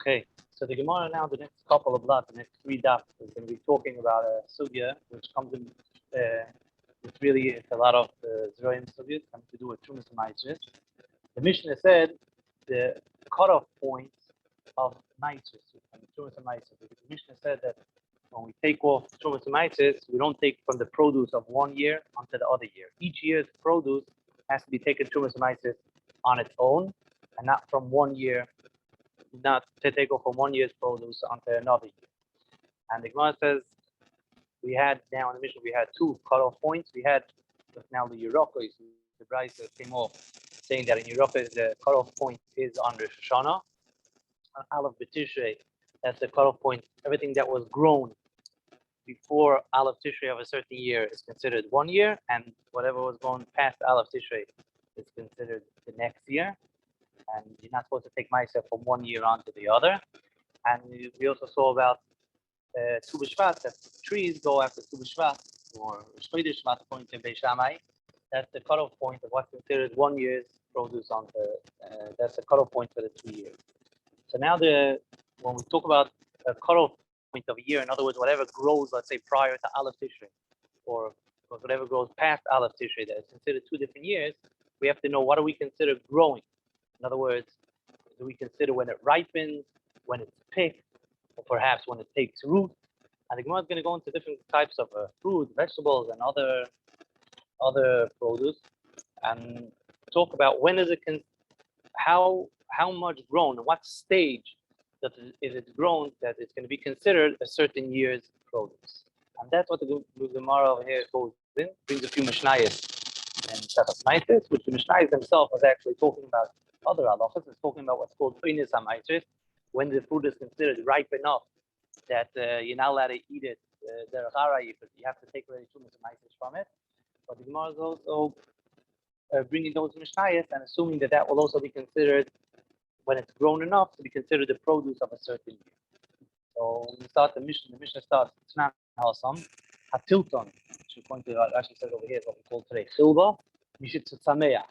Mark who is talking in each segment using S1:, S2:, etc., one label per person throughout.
S1: Okay, so the Gemara now, the next couple of blocks, the next three dots, is going to be talking about a sugya which comes in, which really it's a lot of Zroim sugyas having to do with Trumas and Maitis. The Mishnah said the cutoff point of Maitis and Trumas and Maitis. The Mishnah said that when we take off Trumas and Maitis, we don't take from the produce of one year onto the other year. Each year's produce has to be taken Trumas and Maitis on its own and not from one year. Not to take off from one year's produce onto another year. And the Gemara says we had now in the Mishnah we had two cutoff points. We had now the Yerokos, the Bryce came off saying that in Yerokos the cutoff point is on Rosh Hashanah. On Aleph B'Tishrei, that's the cutoff point. Everything that was grown before Aleph Tishrei of a certain year is considered 1 year, and whatever was grown past Aleph Tishrei is considered the next year. And you're not supposed to take Ma'aser from 1 year on to the other. And we also saw about Tu B'Shvat, that trees go after Tu B'Shvat or Shmei Shvat according to Beis Shammai. That's the cutoff point of what's considered 1 year's produce on the. That's the cutoff point for the 2 years. So now when we talk about a cutoff point of a year, in other words, whatever grows, let's say prior to Aleph Tishrei, or whatever grows past Aleph Tishrei, that is considered 2 different years. We have to know what do we consider growing. In other words, do we consider when it ripens, when it's picked, or perhaps when it takes root? And the Gemara is going to go into different types of fruit, vegetables, and other produce, and talk about when is it, how much grown, and what stage that is it grown that it's going to be considered a certain year's produce. And that's what the Gemara over here goes in, brings a few Mishnayos and Shachas Maitis, which the Mishnayos themselves was actually talking about. Other halachas is talking about what's called Peinis HaMaitis, when the food is considered ripe enough that you're not allowed to eat it. You have to take away Trumas HaMaitis from it. But the Gemara is also bringing those Mishnayos and assuming that that will also be considered when it's grown enough to be considered the produce of a certain year. So when we start the Mishnah starts Tnan Hasam, Hatilton, which according to what Rashi says over here is what we call today Chilva, Mishit Tzameach.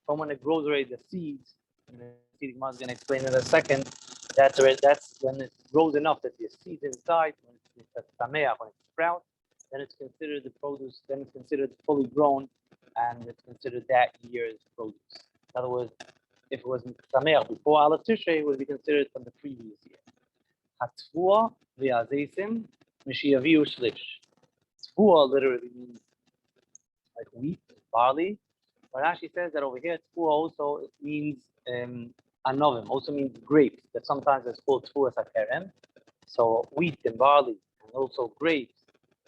S1: From when it grows already the seeds, and the seed Gemara is going to explain in a second, that's when it grows enough that the seeds inside, when it's tameach, when it sprouts, then it's considered the produce, then it's considered fully grown, and it's considered that year's produce. In other words, if it was tameach before Aleph Tishrei, it would be considered from the previous year. Hatvua v'azesim mishiyaviu shlish. Tvua literally means like wheat, barley. But Rashi says that over here, tfua also means anovim, also means grapes, that sometimes it's called tfuas hakerem. So wheat and barley, and also grapes,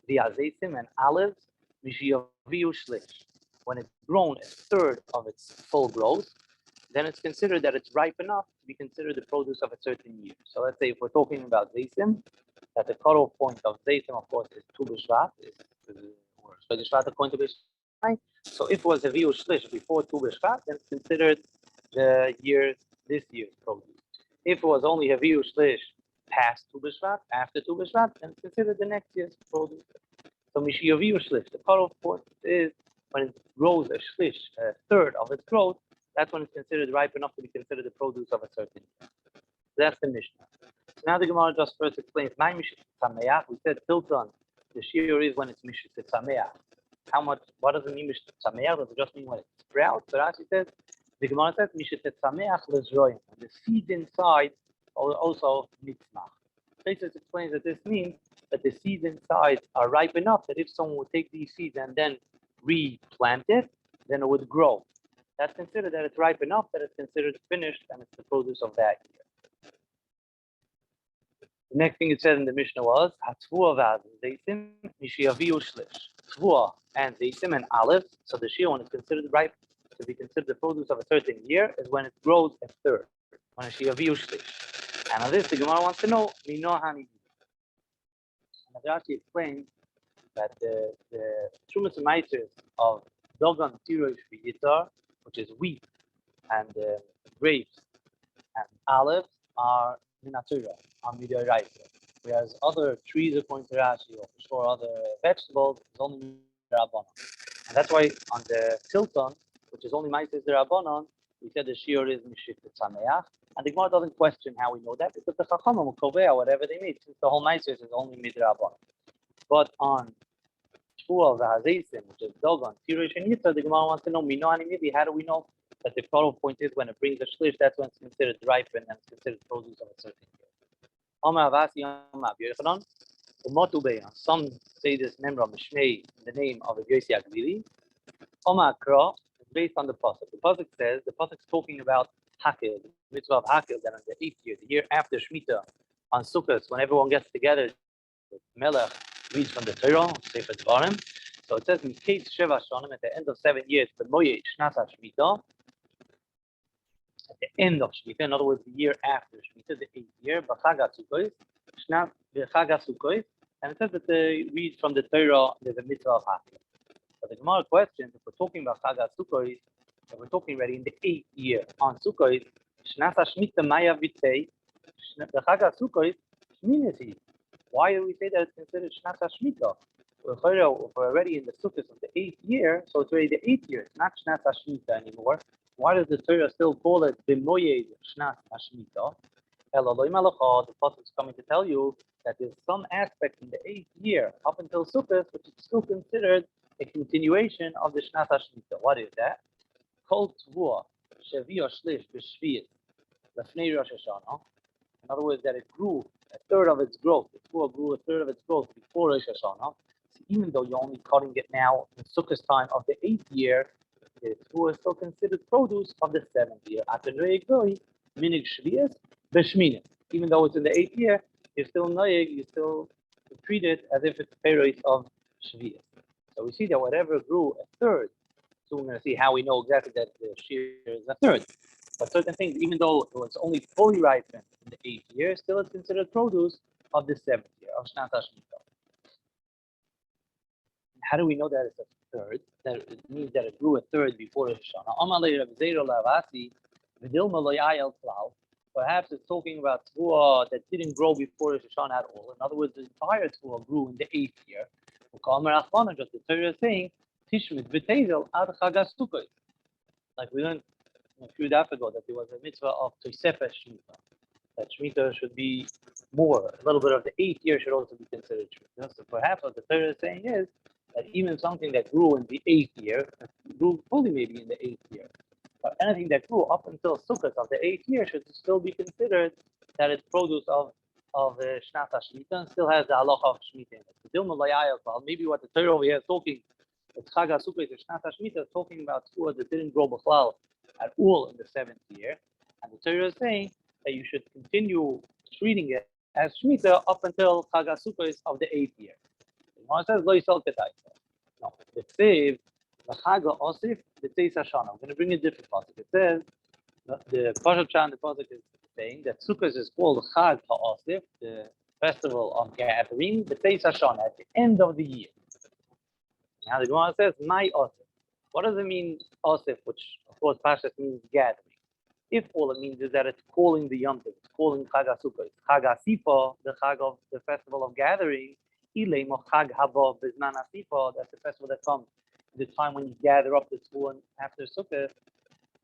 S1: viazesim and olives, mishiyaviu shlish. When it's grown a third of its full growth, then it's considered that it's ripe enough to be considered the produce of a certain year. So let's say if we're talking about zaysim, that the cutoff point of zaysim, of course, is Tu B'Shvat, or Shmei Shvat according to Beis Shammai. So if it was a Viu Shlish before Tu B'Shvat, then it's considered this year's produce. If it was only a Viu Shlish past Tu B'Shvat, after Tu B'Shvat, then it's considered the next year's produce. So Mishiya Viu Shlish, the cutoff point is when it grows a Shlish, a third of its growth, that's when it's considered ripe enough to be considered the produce of a certain year. That's the Mishnah. So now the Gemara just first explains, my Mishit Tzameach, we said Tilton, the shiur is when it's Mishit Tzameach. How much, what does it mean Mishit Tzameach? Does it just mean when it sprouts? So Rashi says, the Gemara says, Mishit Tzameach lezroim. And the seeds inside are also mitzmach. Places explains that this means that the seeds inside are ripe enough that if someone would take these seeds and then replant it, then it would grow. That's considered that it's ripe enough that it's considered finished and it's the produce of that year. The next thing it said in the Mishnah was Hatvua v'azeisim mishiyaviu shlish. Tvua and zeisim and olives. So the shiur, when it's considered ripe to be considered the produce of a certain year, is when it grows a third. When it's shiyaviu shlish. And on this, the Gemara wants to know mino hani. And Rashi explains that the Trumas Maitis of Dogan Tirosh v'Yitar, which is wheat and grapes and olives, are minatura, are midoraisa. Whereas other trees, according to Rashi, or for sure other vegetables, is only rabbanon. And that's why on the Tilton, which is only Maitis the rabbanon, We said the shiur is mishit tzameach, and the Gemara doesn't question how we know that because the chachamim will kovea whatever they need, since the whole ma'aser is only midrabban. But on Shua v'hazeisim, which is dogon, tirush and yitzah, the Gemara wants to know mino and immediately. How do we know that the total point is when it brings a shlish? That's when it's considered ripened and it's considered produce of a certain year. Amar Avasi Amar Yochanan, umotu beyan. Some say this member of Mishmei in the name of Yossi Aglili. Amar Kra is based on the pasuk. The pasuk says the pasuk is talking about Hakil, the mitzvah of Hakil, that on the 8th year, the year after Shemitah, on Sukkot, when everyone gets together, the Melech reads from the Torah, Sefer Dvarim. So it says in Kate Sheva Shonim, at the end of 7 years, the Moye Shnas HaShemitah, at the end of Shemitah, in other words, the year after Shemitah, the 8th year, B'Chag HaSukkos, Shnas B'Chag HaSukkos, and it says that they read from the Torah, there's a mitzvah of Hakil. But the Gemara questions, if we're talking about Chag HaSukkos, and we're talking already in the 8th year on Sukkot, Shnas HaShemitah Maya V'Tei, B'Chag HaSukkos, Shminesi. Why do we say that it's considered Shnas HaShemitah? If we're already in the Sukkot of the 8th year, so it's already the 8th year. It's not Shnas HaShemitah anymore. Why does the Torah still call it B'moyed Shnas HaShemitah? Elohim Malachah, the Pasuk is coming to tell you that there's some aspect in the 8th year up until Sukkot which is still considered a continuation of the Shnas HaShemitah. What is that? Kol Tvua Sheviyah Shlish B'Shviyat Lefnei Rosh Hashanah. In other words, that it grew a third of its growth. The Tvua grew a third of its growth before Rosh Hashanah. So even though you're only cutting it now in Sukkot's time of the 8th year, the Tvua is still considered produce of the 7th year. After Noeg Goi, Minig Shviyas B'Shminis. Even though it's in the 8th year, you're still Noeg, you still treat it as if it's Peros of Shviyas. So we see that whatever grew a third, so we're going to see how we know exactly that the shear is a third. But certain things, even though it was only fully ripened in the 8th year, still it's considered produce of the 7th year, of Shnas HaShemitah. How do we know that it's a third? That it means that it grew a third before Rosh Hashanah. Amalei Rav Zera Lavasi, V'dilma lo ya'el klal. Perhaps it's talking about Tvua that didn't grow before Rosh Hashanah at all. In other words, the entire Tvua grew in the 8th year. Just the Torah is saying, Tishmit v'tezel ad Chag HaSukkos. Like we learned a few days ago that there was a mitzvah of Tosefes Shemitah. That Shemitah should be more. A little bit of the 8th year should also be considered Shemitah. So perhaps what the Torah is saying is that even something that grew in the 8th year, grew fully maybe in the 8th year, but anything that grew up until Sukkot of the 8th year should still be considered that it's produce of Shnas HaShemitah and still has the halacha of Shemitah in it. Maybe what the Torah over here is talking, it's Chag HaSukkos, Shnas HaShemitah, is talking about Tvua that didn't grow b'chlal at all in the 7th year. And the Torah is saying that you should continue treating it as Shemitah up until Chag HaSukkos of the 8th year. It says, Lo Yisrael K'taysa. No, it says, L'Chag HaOsif B'Tzeis HaShana. I'm going to bring a different pasuk. It says, the Pasuk Chan, the pasuk is saying that Sukkot is called Chag HaOsif, the festival of gathering, B'Tzeis HaShana, at the end of the year. Now the Gemara says, My Osif. What does it mean, Osif, which of course Pashas means gathering? If all it means is that it's calling the Yom Tov, it's calling Chag HaSukkot, Chag HaSipa, the Chag of the festival of gathering, Ilei Mo Chag Haba B'Zman HaSipa, that's the festival that comes the time when you gather up the Tvua after Sukkot.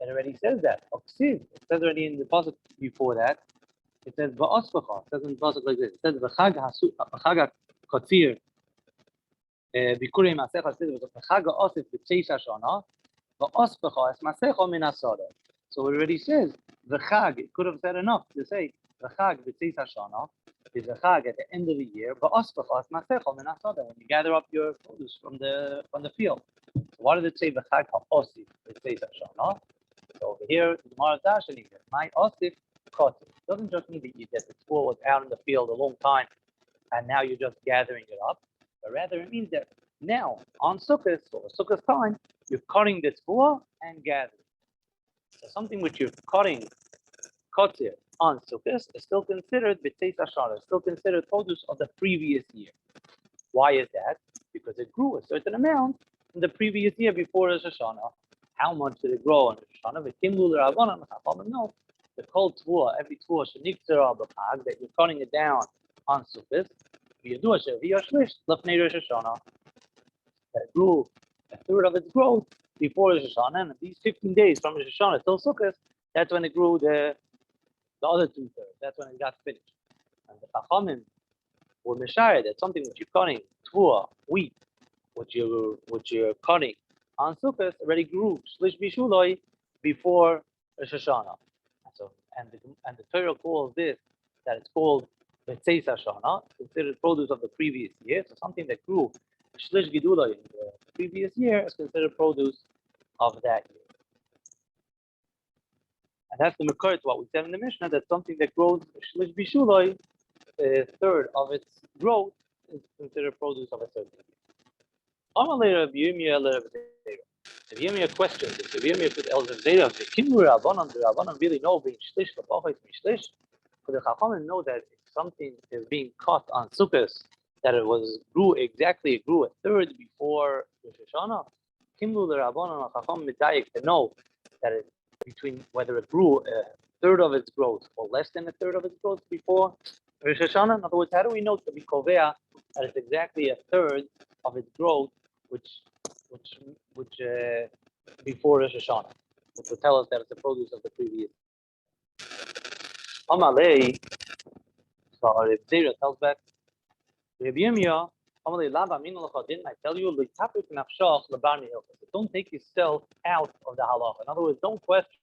S1: It already says that. It says already in the pasuk before that. It says Va'ospacha. It says in the pasuk like this. It says V'chag HaKotzir Bikurei Masecha. It says V'chag HaOsif B'Tzeis HaShana Va'ospacha Es Masecha Min HaSodeh. So it already says V'chag. It could have said enough to say V'chag B'Tzeis HaShana is a chag at the end of the year. Va'ospacha Es Masecha Min HaSodeh. When you gather up your produce from the field. So why did it say V'chag HaOsif B'Tzeis HaShana? So over here, the Gemara is actually my Osif Kotzir. It doesn't just mean that the Tvua was out in the field a long time and now you're just gathering it up, but rather it means that now on Sukkot or Sukkot time, you're cutting the Tvua and gathering. So something which you're cutting Kotzir on Sukkot is still considered B'Tzeis HaShana, still considered produce of the previous year. Why is that? Because it grew a certain amount in the previous year before Rosh Hashanah. How much did it grow on Rosh Hashanah? No. The whole Tvua, every Tvua, that you're cutting it down on Sukkot, that it grew a third of its growth before Rosh Hashanah, and these 15 days from Rosh Hashanah till Sukkot, that's when it grew the other 2/3. That's when it got finished. And the Chachamim were Meshayed, that's something that you're cutting, tvua, wheat, which you're cutting on Sukkot already grew Shlish Bishuloi before Rosh Hashanah. And the Torah calls this, that it's called B'tzeis Hashanah, considered produce of the previous year. So something that grew Shlish Giduloi in the previous year is considered produce of that year. And that's the Makar to what we said in the Mishnah, that something that grows Shlish Bishuloi, a third of its growth, is considered produce of a certain year. Amalei Rabbi Yirmiyah questions this. Rabbi Yirmiyah put El Zera, the Rabbanan really know being shlish, shlish. For the Chachamim know that if something is being cut on Sukkot, that it grew a third before Rosh Hashanah. Kimlu the Rabbanan Chacham Medayik to know that it's between whether it grew a third of its growth or less than a third of its growth before Rosh Hashanah. In other words, how do we know to be kovea that it's exactly a third of its growth, which before Rosh Hashanah, which will tell us that it's the produce of the previous. Amalei, so Reb Zera tells back, Reb Yirmiyah, Amalei Lava Minulacha, didn't I tell you, don't take yourself out of the halacha. In other words, don't question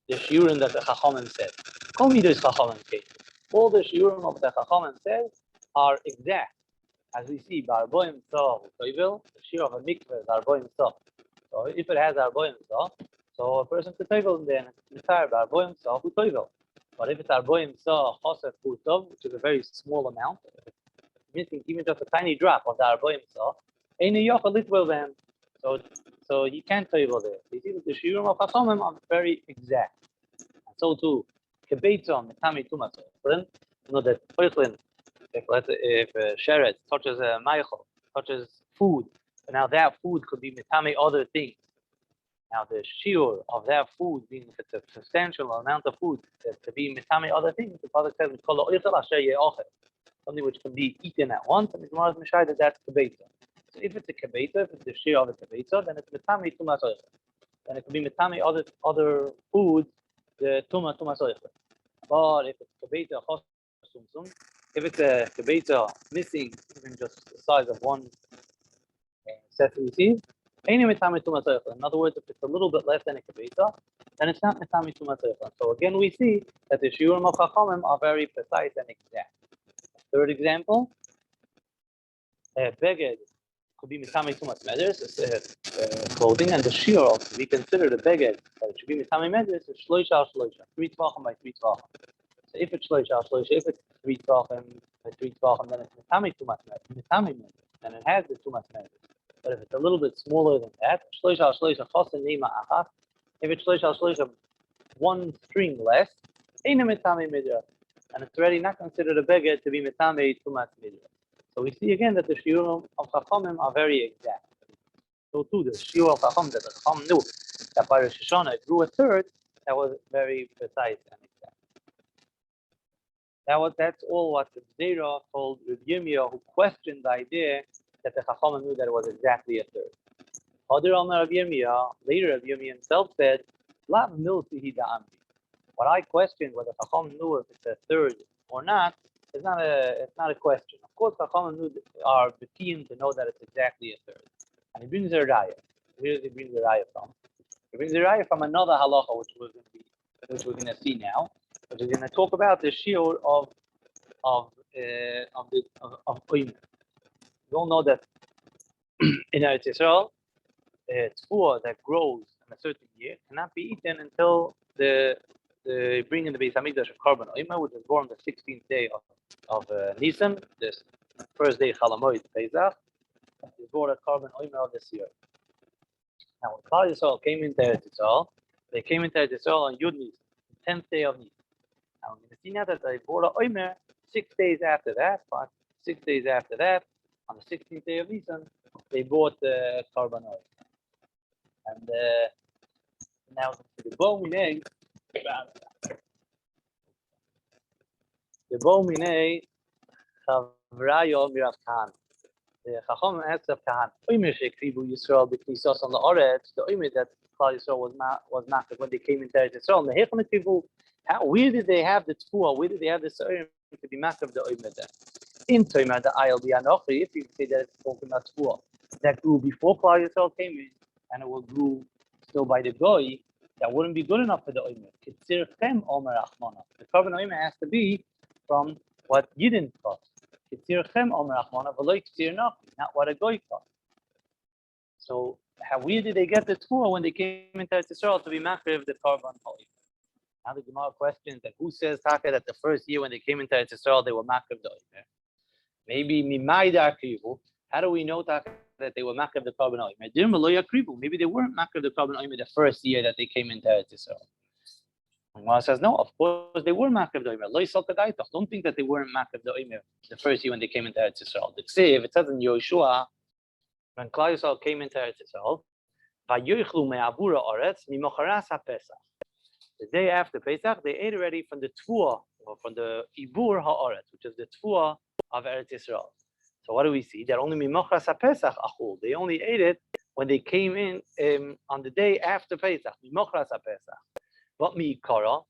S1: the shiurim that the Chachamim said. Call me this Chachamim case. All the shiurim of the Chachamim said are exact. As we see, Barboim Tzah, the shiur of a mikveh is Barboim Tzah. So if it has Arboim Tzah, so a person could toivel then entire Arboim Tzah who toivel. But if it's Arboim Tzah Chosef Putov, which is a very small amount, missing even just a tiny drop of the Arboim Tzah, Eini Yochel Litwell then. So he can't toivel there. You see that the shiurim of Chachamim are very exact. And so too, Kebeitzah Metami Tumas. You know that Oichlin, if Sheret touches a Meichel, touches food, and now that food could be mitame other things. Now the shiur of that food, being if it's a substantial amount of food, to be mitame other things, the Father says, something which can be eaten at once, and the Gemara is mishai that that's kebeta. So if it's a kebeta, if it's the shiur of a kebeta, then it's mitame tumas oichel. Then it could be mitame other foods, the tumas oichel. But if it's kebeta chos sumsum, if it's a kebeta missing even just the size of one sesame seed, in other words, if it's a little bit less than a kebeta, then it's not mitami tumas oichel. So again, we see that the shiurim of Chachamim are very precise and exact. Third example, beged could be mitami tumas medres, clothing, and the shiur of to be considered a beged that it should be mitami medres is shloisha, 3 tvachim by 3 tvachim. So if it's shloisha, if it's 3 tvachim by 3 tvachim, then it's mitami tumas medres, and it has the tumas medres. But if it's a little bit smaller than that, if it's one string less, and it's already not considered a beged to be mitame tumas midra. So we see again that the shiurim of Chachamim are very exact. So too, the shiur of Chachamim that the Chachamim knew that by Rosh Hashanah it grew a third, that was very precise and exact. That's all what the Zera told Reb Yirmiyah, who questioned the idea that the Chachamim knew that it was exactly a third. Later Reb Yirmiyah himself said, "Lav miltihi da'amri." What I questioned whether Chachamim knew if it's a third or not is it's not a question. Of course, Chachamim are keen to know that it's exactly a third. And he brings a raya. Where does he bring the raya from? He brings the raya from another halacha, which we're going to see now, which is going to talk about the shiur of oimer. We all know that in Eretz Yisrael, tzvua that grows in a certain year cannot be eaten until the bring in the Beis Hamikdash of Korban Oimer, which is born the 16th day of Nisan, this first day Chalamoid Pesach, is born at Korban Oimer of this year. Now, when Klal Yisrael came into Eretz Yisrael, they came into Eretz Yisrael on Yud Nisan, the 10th day of Nisan. Now, we're going to see now that they brought a Oimer 6 days after that, on the 16th day of Nisan, they bought the Korban Oimer. And now the Bo-Minei, Chavrayo Mirav Kahana. The Chacham asks of Kahan, Oimer Shekribu Yisrael B'Knisas on the Oretz, the Oimer that Klal Yisrael was not when they came into Eretz Yisrael. The Hecham Kribu, where did they have the Tfuah? Where did they have the Oimer to be Makav the Oimer then? In Toimer the Ayel B'Anochi, if you say that it's spoken about Tfuah that grew before Klal Yisrael came in, and it will grew still by the Goy, that wouldn't be good enough for the Oimer. Kitzirchem Omer Achmana. The Korban Oimer has to be from what you didn't cost. Kitzirchem Omer Achmana, v'lo kitzir Nachi, not what a Goy cost. So, where did they get the Tfuah when they came into Eretz Yisrael to be Makriv the Korban Oimer? Now the Gemara questions that who says Taka that the first year when they came into Eretz Yisrael they were Makriv the Oimer? Maybe Mimai Krivu. How do we know Taka that they were Makriv the Korban Oimer? Maybe they weren't Makriv the Korban Oimer the first year that they came into Eretz Yisrael. And Gemara says, no, of course they were Makriv the Oimer. Don't think that they weren't Makriv the Oimer the first year when they came into Eretz Yisrael. The Ksiv, it says in Yoshua, when Klal Yisrael came into Eretz Yisrael, Vayochlu me'avura oretz mimocharas haPesach. The day after Pesach, they ate already from the Tfuah, or from the Ibur ha'oretz, which is the Tfuah of Eretz Yisrael. So what do we see? That only mimocharas haPesach achul. They only ate it when they came in on the day after Pesach. Mimocharas haPesach. But mi'ikara,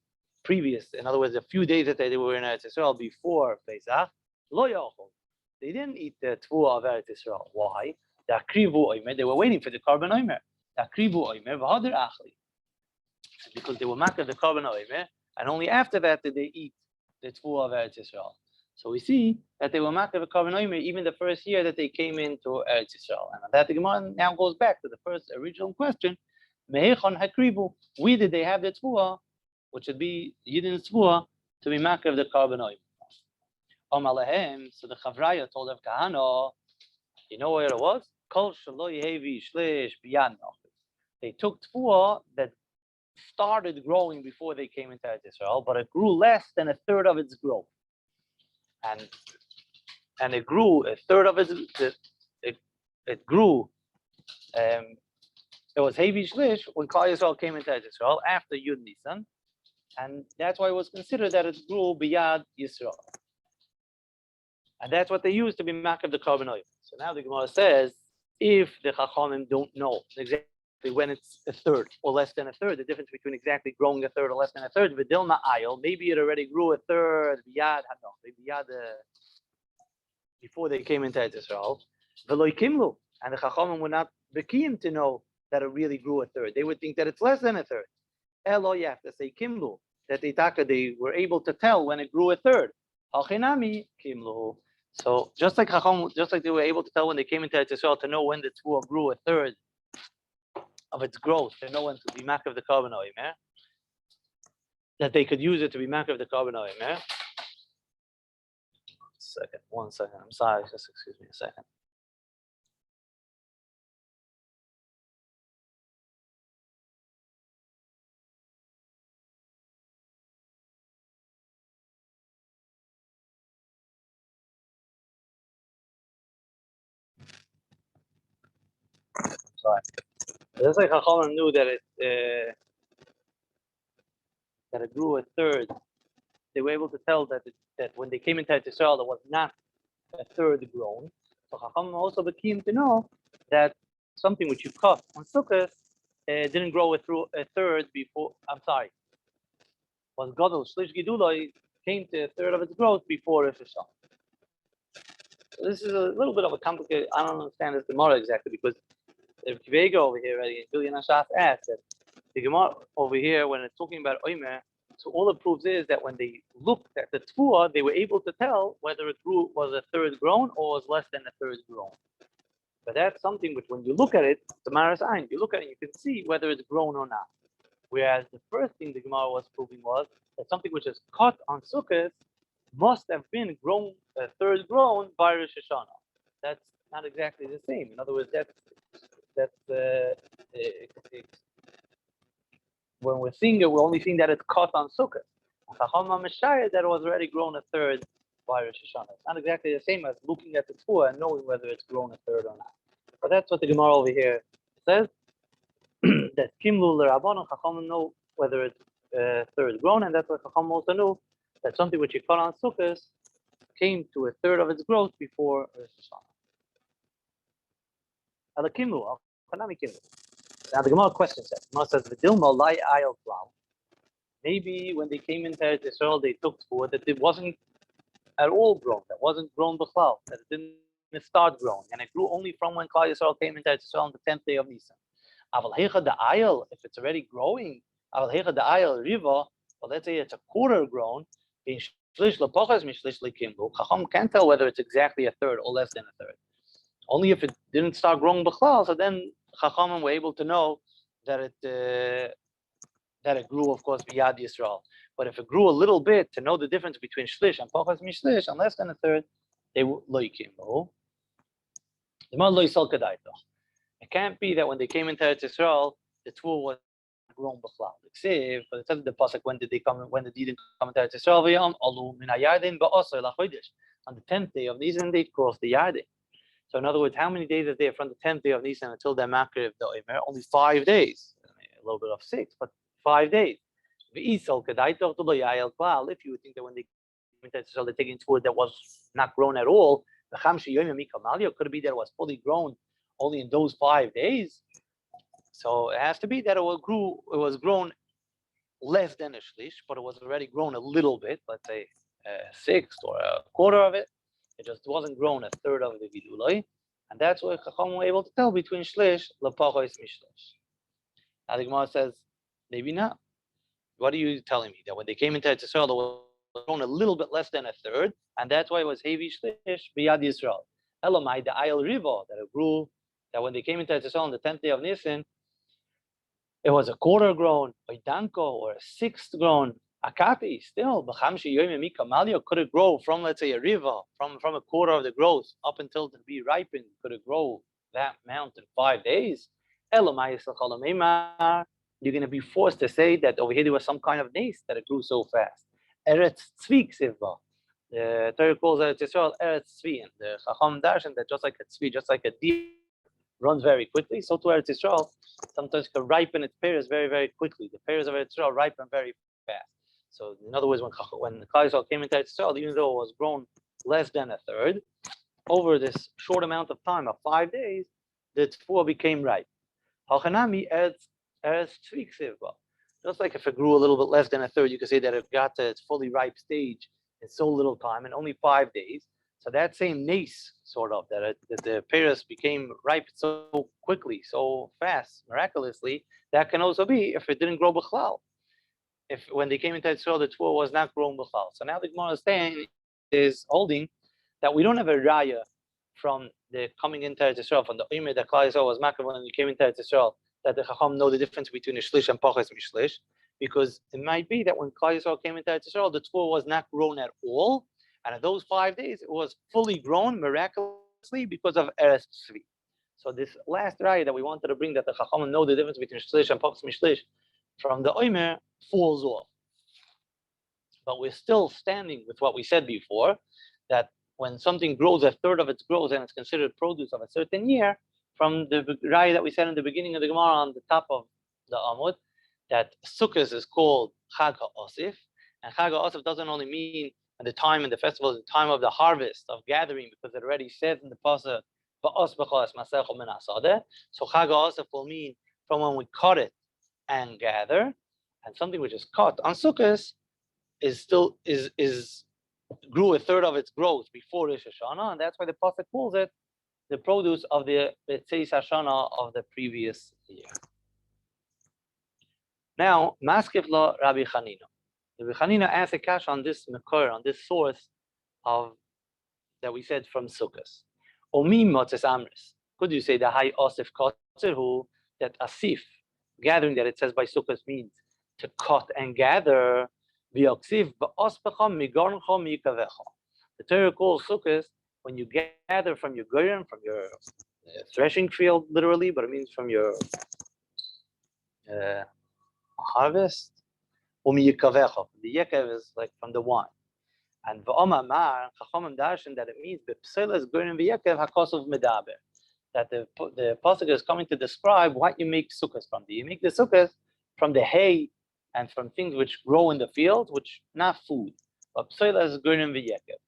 S1: previous, in other words, a few days that they were in Eretz Yisrael before Pesach, lo yachol. They didn't eat the Tfuah of Eretz Yisrael. Why? They were waiting for the Korban Oimer. Because they were Makriv the Korban Oimer, and only after that did they eat the Tfuah of Eretz Yisrael. So we see that they were Makriv the Korban Oimer even the first year that they came into Eretz Yisrael. And that the Gemara now goes back to the first original question: Mehechon Hakribu. Where did they have the Tfuah, which would be Yidin Tfuah, to be Makriv the Korban Oimer? So the Chavraya told of Kahana, you know where it was? They took Tfuah that started growing before they came into Israel, but it grew less than a third of its growth. And it grew a third of its, it grew, it was Hevi Shlish when Klal Yisrael came into Israel after Yud Nisan, and that's why it was considered that it grew Biyad Yisrael. And that's what they used to be Makriv the Korban Oimer. So now the Gemara says, if the Chachamim don't know exactly when it's a third or less than a third, the difference between exactly growing a third or less than a third, Vidilma Ayel, maybe it already grew a third, Biyad Hanok, before they came into Israel, Veloy Kimlu, and the Chachamim were not Bekim to know that it really grew a third. They would think that it's less than a third. Elo, you have to say Kimlu, that they were able to tell when it grew a third. Hachinami Kimlu. So just like they were able to tell when they came into Israel to know when the Tfuah grew a third of its growth, to know when to be Makriv the Korban Oimer, that they could use it to be Makriv the Korban Oimer. One second. I'm sorry, just excuse me a second. Sorry. Just like Chachamim knew that it grew a third, they were able to tell that when they came into Israel, it was not a third grown. So Chachamim also became to know that something which you cut on Sukkot didn't grow through a third before. I'm sorry, was Gadol Shlish Giduloi came to a third of its growth before Rosh Hashanah. So this is a little bit of a complicated. I don't understand this Gemara exactly because if Vega over here, right, Billion Ashaf asked that the Gemara over here, when it's talking about Oimer, so all it proves is that when they looked at the Tfuah, they were able to tell whether it was a third grown or was less than a third grown. But that's something which, when you look at it, the Maras Ein, you look at it, you can see whether it's grown or not. Whereas the first thing the Gemara was proving was that something which is cut on Sukkot must have been grown, a third grown by Rosh Hashanah. That's not exactly the same. In other words, when we're seeing it, we're only seeing that it's caught on Sukkot. Chacham Meshayah that it was already grown a third by Rosh Hashanah. It's not exactly the same as looking at the Tfuah and knowing whether it's grown a third or not. But that's what the Gemara over here says. That Kimlu l'Rabbanon, Chacham know whether it's third grown, and that's what Chacham also knew that something which you cut on Sukkot came to a third of its growth before Rosh Hashanah. Alakimu, Alchanami Kimu. Now the Gemara question says, Gemara says, V'dilma lai ayel klau. Maybe when they came into Eretz Yisrael, they took food that it wasn't at all grown, that wasn't grown b'chlal, that it didn't start growing, and it grew only from when Klal Yisrael came into Eretz Yisrael on the 10th day of Nisan. Aval hecha the ayel, if it's already growing, aval hecha the ayel riva, well, let's say it's a quarter grown, being shlish lepochas mishlish lekimlu. Chacham can't tell whether it's exactly a third or less than a third. Only if it didn't start growing b'chlal, so then Chachamim were able to know that it grew, of course, biyad Yisrael. But if it grew a little bit, to know the difference between shlish and pochas mishlish, and less than a third, they lo yikimlu. It can't be that when they came into Eretz Yisrael, the tvur was grown b'chlal. But it says the pasuk, when did they come? When did they come into Eretz Yisrael? V'yam alu min hayarden ba'asar lachodesh. On the 10th day of Nisan, they crossed the Yarden. So in other words, how many days are there from the 10th day of Nisan until the Makriv the Omer? Only 5 days. A little bit of 6, but 5 days. If you would think that when they they're taking food that was not grown at all, could it be that it was fully grown only in those 5 days? So it has to be that it was grown less than a shlish, but it was already grown a little bit, let's say a sixth or a quarter of it. It just wasn't grown a third of the giduloi, and that's why Chacham were able to tell between shlish lepochos mishlish. Now the Gemara says, maybe not. What are you telling me? That when they came into Eretz Yisrael, it was grown a little bit less than a third, and that's why it was heavy shlish biyad Yisrael. Elamai the ayel riva, that it grew, that when they came into Eretz Yisrael on the 10th day of Nisan, it was a quarter grown, a danko, or a sixth grown. Akapi still, could it grow from, let's say, a river, from a quarter of the growth up until to be ripened? Could it grow that amount in 5 days? You're going to be forced to say that over here there was some kind of nace that it grew so fast. Eretz tzvi ksivba. The Torah calls Eretz Yisrael Eretz tzvi, and the Chacham darshan that just like a tzvi, just like a deer runs very quickly, so to Eretz Yisrael sometimes can ripen its pears very, very quickly. The pears of Eretz Yisrael ripen very fast. So in other words, when Klal Yisrael came into Eretz Yisrael, even though it was grown less than a third, over this short amount of time of 5 days, the tefua became ripe. Hachanami Eretz tzvi ksivba. Just like if it grew a little bit less than a third, you could say that it got to its fully ripe stage in so little time, in only 5 days. So that same nace, sort of, that the pears became ripe so quickly, so fast, miraculously, that can also be if it didn't grow b'chlal. If when they came into Yisrael, the tefua was not grown b'chlal. So now the Gemara is holding that we don't have a raya from the coming into Yisrael, from the Omer that Klal Yisrael was makar when you came into Yisrael, that the Chacham know the difference between a shlish and pachas mishlish, because it might be that when Klal Yisrael came into Yisrael, the tefua was not grown at all, and in those 5 days it was fully grown miraculously because of Eretz tzvi. So this last raya that we wanted to bring, that the Chacham know the difference between shlish and pachas mishlish, from the Omer falls off. But we're still standing with what we said before, that when something grows a third of its growth and it's considered produce of a certain year, from the raya that we said in the beginning of the Gemara on the top of the Amud, that Sukkot is called Chag HaOsif, and Chag HaOsif doesn't only mean at the time in the festival, the time of the harvest, of gathering, because it already says in the pasuk, Ba'os b'chos masecho min hasadeh. So Chag HaOsif will mean from when we cut it and gather, and something which is cut on Sukkot grew a third of its growth before Rosh Hashanah, and that's why the pasuk calls it the produce of the Tzeis Hashanah of the previous year. Now, Maskif la Rabbi Chanina. Rabbi Chanina asked a kash on this makor, on this source of that we said from Sukkot. Omi motzes amris. Could you say the high osif kotzehu, that asif, gathering, that it says by Sukkot means to cut and gather? The Torah calls Sukkot when you gather from your goyim, from your threshing field, literally, but it means from your harvest. The yekev is like from the wine. And v'omamar chachamim darshan that it means b'pselas goyim v'yekev hakosov medaber, that the pasuk is coming to describe what you make sukkahs from. You make the sukkahs from the hay and from things which grow in the field, which not food. But pselas goyim v'yekev.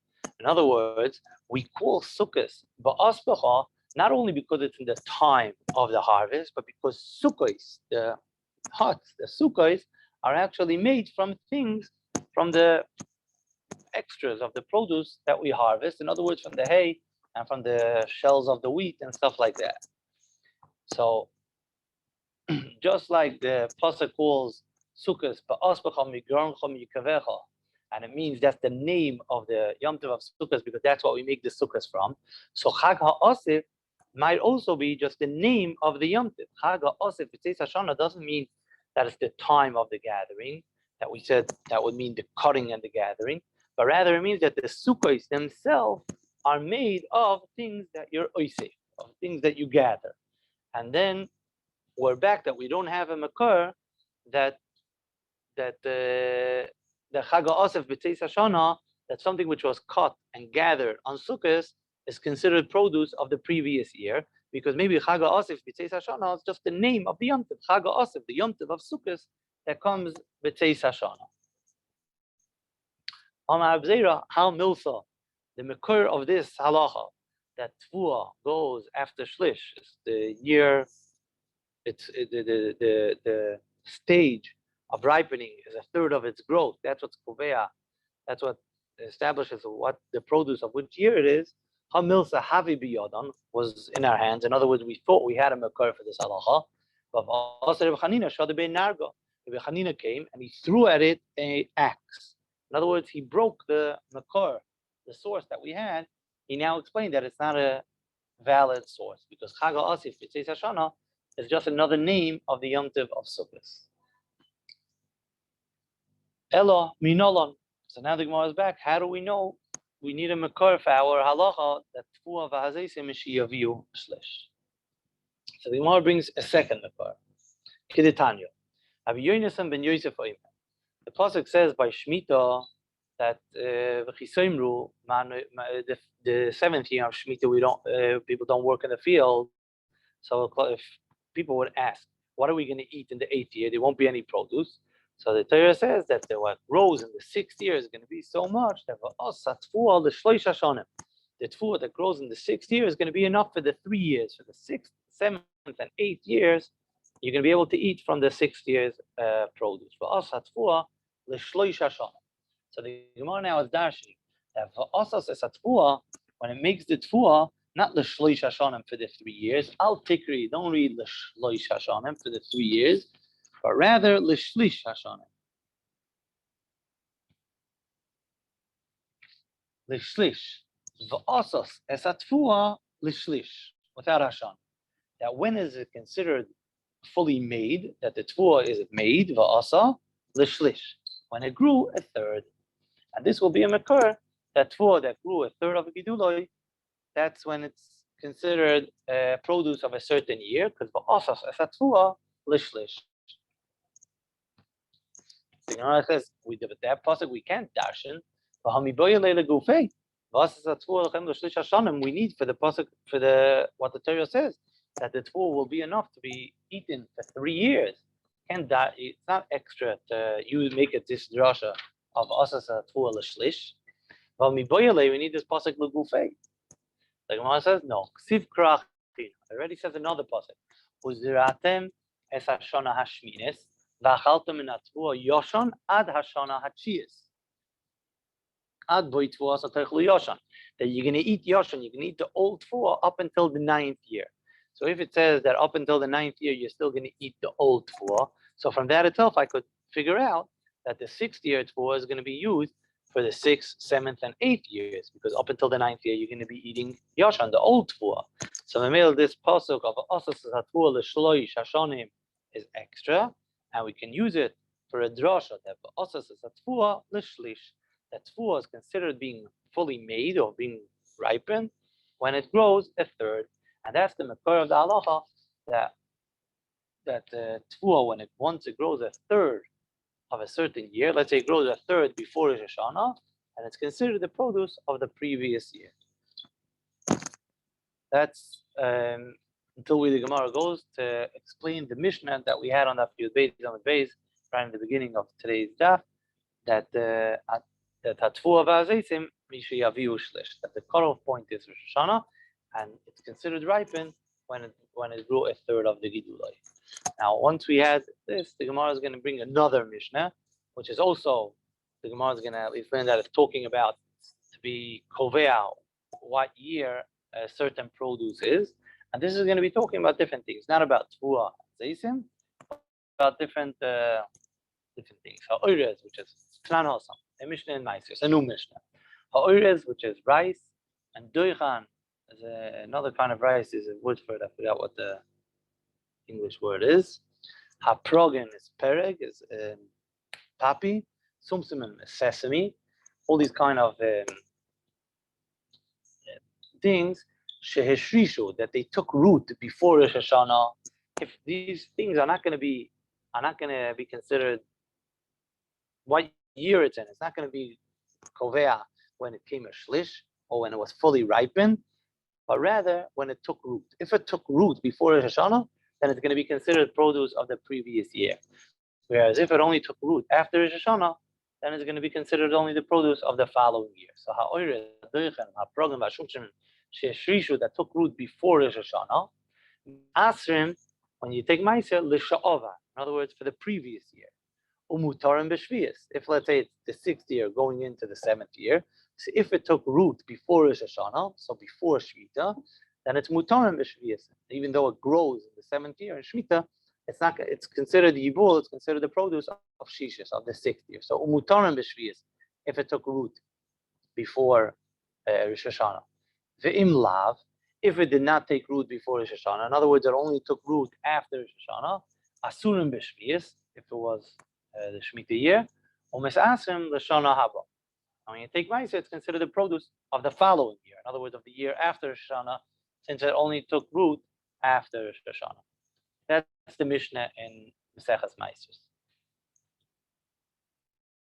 S1: In other words, we call sukkahs ba'aspecha not only because it's in the time of the harvest, but because sukkos, the huts, the sukkos, are actually made from things, from the extras of the produce that we harvest. In other words, from the hay and from the shells of the wheat and stuff like that. So, just like the pasuk calls sukkos, and it means that's the name of the Yom Tov of Sukkot because that's what we make the Sukkot from. So Chag HaOsif might also be just the name of the Yom Tov. Chag HaOsif, B'tzeis Hashana, doesn't mean that it's the time of the gathering, that we said that would mean the cutting and the gathering, but rather it means that the Sukkot themselves are made of things that you're oisef, of things that you gather. And then we're back that we don't have a makar that the Chag HaOsif B'tzeis Hashana, that something which was cut and gathered on Sukkot is considered produce of the previous year, because maybe Chag HaOsif B'tzeis Hashana is just the name of the Yom Tov. Chag HaOsif, the Yom Tov of Sukkot that comes B'tzeis Hashana. Amar Abzeira, how milsa, the makor of this halacha, that Tvua goes after Shlish, is the year, it's the stage of ripening is a third of its growth. That's what's Koveya. That's what establishes what the produce of which year it is. Hamilsa Havi Biyodan was in our hands. In other words, we thought we had a makar for this halacha. But also Rebbe Chanina Shada Ben Nargo. Rebbe Chanina came and he threw at it an axe. In other words, he broke the makar, the source that we had. He now explained that it's not a valid source because Chag HaOsif B'tzeis Hashana is just another name of the Yom Tov of Sukkot. Elo minolon. So now the Gemara is back. How do we know we need a makar for our halacha that Tfuah v'hazeisim is shiyaviu shlish? So the Gemara brings a second makar. Kiditanya. Rabbi Yonasan ben Yosef Oimer. The pasuk says by Shemitah that v'chisoimru the seventh year of Shemitah we don't people don't work in the field. So if people would ask, what are we going to eat in the 8th year? There won't be any produce. So the Torah says that what grows in the 6th year is going to be so much that the tfuah that grows in the 6th year is going to be enough for the 3 years. For the 6th, 7th, and 8th years, you're going to be able to eat from the 6th year's produce. For us, tfuah l'shloish hashana. So the Gemara now is dashing that for us as tfuah, when it makes the tfuah, not l'shloish hashanim for the 3 years. Al tikri, don't read l'shloish hashanim for the 3 years, but rather l'shlish hashanim. L'shlish. V'asos es atfuah l'shlish, without hashan. That when is it considered fully made, that the tfuah is made, v'asa l'shlish, when it grew a third. And this will be a makar, that tfuah that grew a third of a giduloi, that's when it's considered produce of a certain year, because v'asas es atfuah l'shlish. The Gemara says we did that pasuk we can't darshan. We need for the pasuk for the what the Torah says that the tfuah will be enough to be eaten for 3 years. Can't that it's not extra to you make it this drasha of asas tfuah l'shlish. We need this pasuk l'gufei. The Gemara says no. Ksiv krach. It already says another pasuk. Uziratem es hashana hashminis. That you're going to eat yoshan, you can eat the old tfuah up until the 9th year. So if it says that up until the 9th year you're still going to eat the old tfuah, so from that itself I could figure out that the 6th year tfuah is going to be used for the 6th, 7th, and 8th years, because up until the 9th year you're going to be eating yoshan, the old tfuah. So the middle this pasuk of asas tfuah l'shloish hashanim is extra. And we can use it for a drasha that asas is a tfuah l'shlish. That tfuah is considered being fully made or being ripened when it grows a third, and that's the makar of the halacha that tfuah once it grows a third of a certain year, let's say it grows a third before Rosh Hashanah, and it's considered the produce of the previous year. That's until the Gemara goes to explain the Mishnah that we had on that few days on the base right in the beginning of today's daf, that the cutoff point is Rosh Hashanah, and it's considered ripened when it grew a third of the gidulai. Now, once we had this, the Gemara is going to bring another Mishnah, which is also the Gemara is going to explain that it's talking about to be kovea what year a certain produce is, and this is going to be talking about different things, not about tvua zeisim, about different things. Ha'oirez, which is klan hosam, a Mishnah in Maisis, a new Mishnah. Ha'oirez, which is rice, and doichan is another kind of rice. Is a word for it. I forgot what the English word is. Haprogen is pereg, is papi. Sumsimim is sesame. All these kind of things sheheshrishu, that they took root before Rosh Hashanah. If these things are not going to be considered what year it's in, it's not going to be kovea when it came a shlish or when it was fully ripened, but rather when it took root. If it took root before Rosh Hashanah, then it's going to be considered produce of the previous year. Whereas if it only took root after Rosh Hashanah, then it's going to be considered only the produce of the following year. So that took root before Rosh Hashanah, asrim, when you take meiser l'sha'ova, in other words, for the previous year. Umutarim b'shvius. If let's say it's the 6th year going into the 7th year, so if it took root before Rosh Hashanah, so before Shmita, then it's mutarim b'shvius. Even though it grows in the 7th year in Shmita, it's considered yibul, it's considered the produce of Shishis, of the 6th year. So umutarim b'shvius, if it took root before Rosh Hashanah. Ve'im lav, if it did not take root before Rosh Hashanah, in other words, it only took root after Rosh Hashanah, asurim b'shvius, if it was the Shemitah year, or misasrim l'shana haba. When you take ma'aser, it's considered the produce of the following year. In other words, of the year after Rosh Hashanah, since it only took root after Rosh Hashanah. That's the Mishnah in Maseches Ma'aser.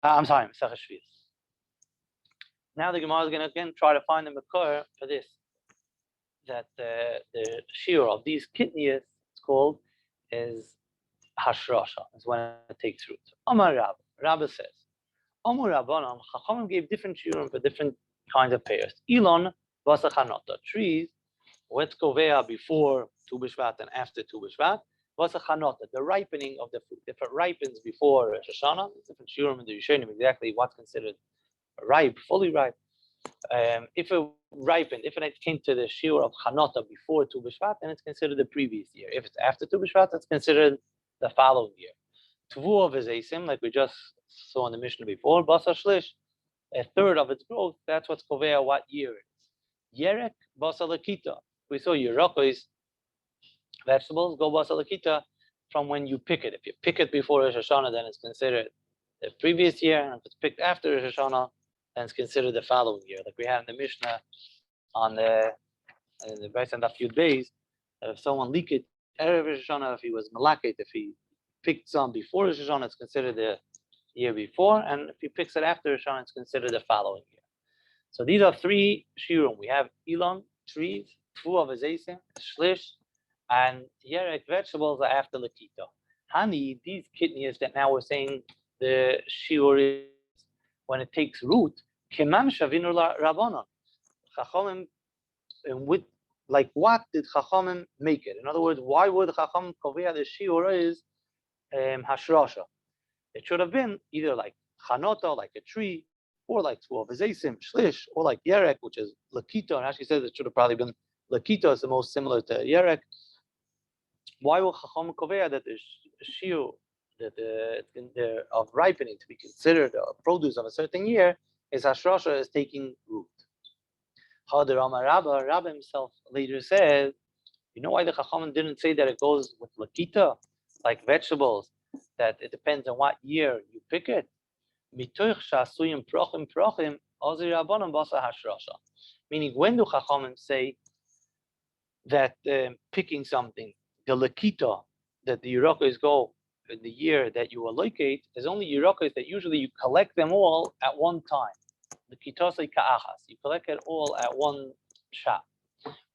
S1: I'm sorry, Maseches Shvius. Now the Gemara is going to again try to find the makor for this. That the shiur of these kidneys, it's called, is hashrasha, is when it takes root. Amar Rabba, Rabba says, Amar Rabbanan, Chachamim gave different shiurim for different kinds of pears. Elon, vasachanota, trees, what's kovea before Tu B'Shvat and after Tu B'Shvat, vasachanota, the ripening of the fruit. If it ripens before Rosh Hashanah, there's different shiurim in the Rishonim exactly what's considered ripe, fully ripe. If it ripened, if it came to the shiur of chanota before Tu B'Shvat, then it's considered the previous year. If it's after Tu B'Shvat, it's considered the following year. Tvu of Ezeisim, like we just saw in the Mishnah before, Basar Shlish, a third of its growth, that's what's kovea what year it is. Yerek, Basar Lakita. We saw Yerokos, vegetables, go Basar Lakita from when you pick it. If you pick it before Rosh Hashanah, then it's considered the previous year, and if it's picked after Rosh Hashanah, then it's considered the following year. Like we had in the Mishnah on the Bais and a few days, that if someone leaked it erev Rosh Hashanah, if he was malakit, if he picked some before Rosh Hashanah, it's considered the year before, and if he picks it after Rosh Hashanah, it's considered the following year. So these are three shiurim. We have Elam, trees, Tvu of Ezeisim, Shlish, and Yerek, vegetables are after Lakita. Hani, these kidneys that now we're saying the shiur is when it takes root, Keman Shavinu Rabbanon. Chachamim, with like what did Chachamim make it? In other words, why would Chachamim kovea the shiur is hashrasha? It should have been either like chanota, like a tree, or like Tvu of Ezeisim, Shlish, or like Yerek, which is Lakita. And actually says it should have probably been Lakita, is the most similar to Yerek. Why will Chachamim kovea that the shiur that of ripening to be considered a produce of a certain year is hashrasha, is taking root? Hader Amar Rabba, Rabba himself later said, you know why the Chachamim didn't say that it goes with Lakita, like vegetables, that it depends on what year you pick it? Meaning, when do Chachamim say that picking something, the Lakita, that the Yerokos go in the year that you allocate, is only Yerokos that usually you collect them all at one time. The kitosei ka'achas, you collect it all at one shot.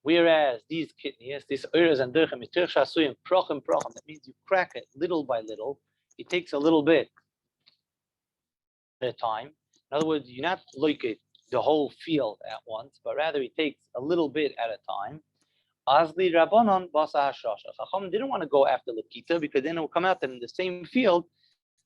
S1: Whereas these kidneys, these oiras and derchem, that means you crack it little by little. It takes a little bit at a time. In other words, you not locate the whole field at once, but rather he takes a little bit at a time. Asli Rabbanon Basa Hashasha. Chacham didn't want to go after Lakita because then it will come out that in the same field,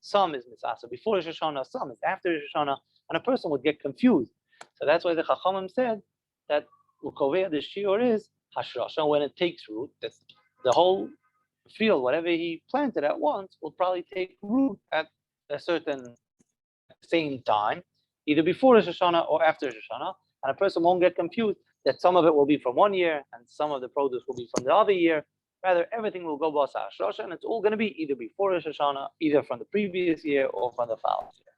S1: some is Misasa before Rosh Hashanah, some is after Rosh Hashanah, and a person would get confused. So that's why the Chachamim said that Ukovea, the Shiur is Hashrasha, when it takes root, that the whole field, whatever he planted at once, will probably take root at a certain same time, either before Rosh Hashanah or after Rosh Hashanah, and a person won't get confused that some of it will be from one year and some of the produce will be from the other year. Rather, everything will go Basa Hashasha, and it's all going to be either before Rosh Hashanah, either from the previous year or from the following year.